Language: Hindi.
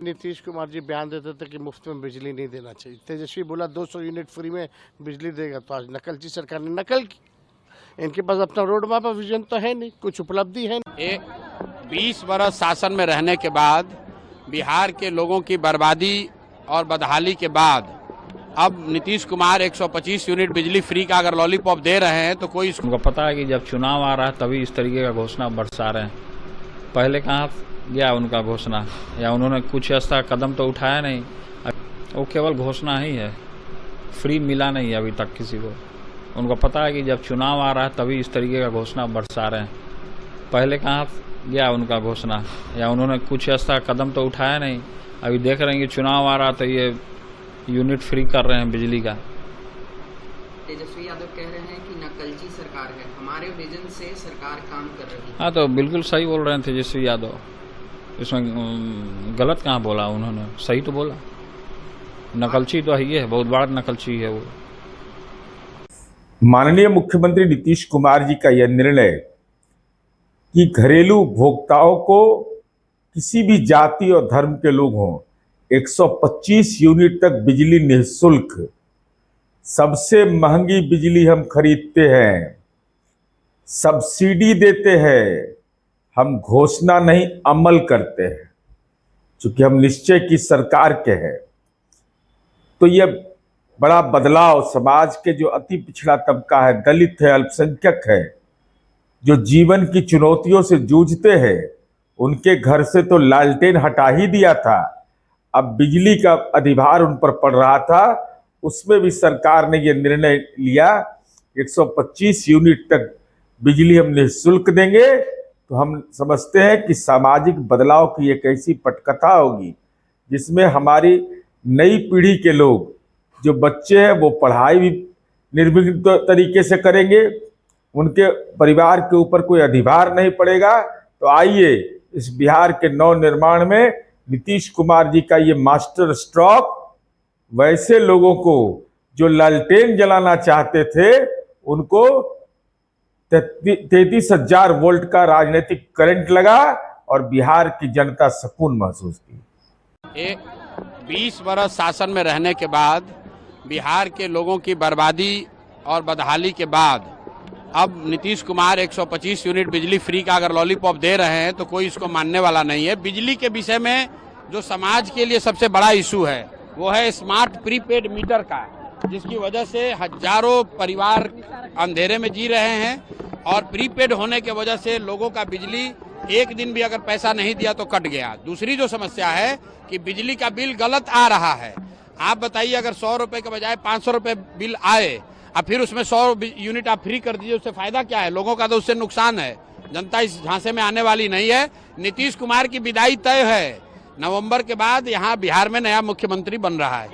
नीतीश कुमार जी बयान देते थे कि मुफ्त में बिजली नहीं देना चाहिए। तेजस्वी बोला 200 यूनिट फ्री में बिजली देगा, तो आज नकलची सरकार ने नकल की। इनके पास अपना रोड मैप विजन तो है नहीं, कुछ उपलब्धि है नहीं। 20 बरस शासन में रहने के बाद बिहार के लोगों की बर्बादी और बदहाली के बाद अब नीतीश कुमार 125 यूनिट बिजली फ्री का अगर लॉलीपॉप दे रहे हैं तो कोई उनको पता है कि जब चुनाव आ रहा है तभी इस तरीके का घोषणा बरसा रहे हैं। पहले कहाँ गया उनका घोषणा, या उन्होंने कुछ ऐसा कदम तो उठाया नहीं। वो केवल घोषणा ही है, फ्री मिला नहीं अभी तक किसी को। उनको पता है कि जब चुनाव आ रहा है तभी इस तरीके का घोषणा बरसा रहे हैं। पहले कहाँ गया उनका घोषणा, या उन्होंने कुछ ऐसा कदम तो उठाया नहीं। अभी देख रहे हैं कि चुनाव आ रहा तो ये यूनिट फ्री कर रहे हैं बिजली का। तेजस्वी यादव कह रहे हैं कि नकलची सरकार है, हमारे विजन से सरकार काम कर रही है। हाँ, तो बिल्कुल सही बोल रहे हैं तेजस्वी यादव। इसमें गलत कहाँ बोला उन्होंने, सही तो बोला। नकलची तो है, बहुत बड़ा नकलची है वो। माननीय मुख्यमंत्री नीतीश कुमार जी का यह निर्णय कि घरेलू उपभोक्ताओं को, किसी भी जाति और धर्म के लोग हों, 125 यूनिट तक बिजली निःशुल्क, सबसे महंगी बिजली हम खरीदते हैं, सब्सिडी देते हैं, हम घोषणा नहीं अमल करते हैं, चूंकि हम निश्चय की सरकार के हैं। तो यह बड़ा बदलाव समाज के जो अति पिछड़ा तबका है, दलित है, अल्पसंख्यक है, जो जीवन की चुनौतियों से जूझते हैं, उनके घर से तो लालटेन हटा ही दिया था। अब बिजली का अधिभार उन पर पड़ रहा था, उसमें भी सरकार ने यह निर्णय लिया 125 यूनिट तक बिजली हम निःशुल्क देंगे। तो हम समझते हैं कि सामाजिक बदलाव की एक ऐसी पटकथा होगी जिसमें हमारी नई पीढ़ी के लोग, जो बच्चे हैं, वो पढ़ाई भी निर्विघ्न तरीके से करेंगे, उनके परिवार के ऊपर कोई अधिभार नहीं पड़ेगा। तो आइए इस बिहार के नव निर्माण में नीतीश कुमार जी का ये मास्टर स्ट्रोक वैसे लोगों को जो लालटेन जलाना चाहते थे, उनको 33,000 वोल्ट का राजनीतिक करंट लगा और बिहार की जनता सुकून महसूस की। 20 बरस शासन में रहने के बाद बिहार के लोगों की बर्बादी और बदहाली के बाद अब नीतीश कुमार 125 यूनिट बिजली फ्री का अगर लॉलीपॉप दे रहे हैं तो कोई इसको मानने वाला नहीं है। बिजली के विषय में जो समाज के लिए सबसे बड़ा इशू है वो है स्मार्ट प्रीपेड मीटर का, जिसकी वजह से हजारों परिवार अंधेरे में जी रहे हैं और प्रीपेड होने के वजह से लोगों का बिजली एक दिन भी अगर पैसा नहीं दिया तो कट गया। दूसरी जो समस्या है कि बिजली का बिल गलत आ रहा है। आप बताइए, अगर 100 रुपए के बजाय 500 रुपए बिल आए और फिर उसमें 100 यूनिट आप फ्री कर दीजिए, उससे फायदा क्या है? लोगों का तो उससे नुकसान है। जनता इस झांसे में आने वाली नहीं है। नीतीश कुमार की विदाई तय है। नवंबर के बाद यहाँ बिहार में नया मुख्यमंत्री बन रहा है।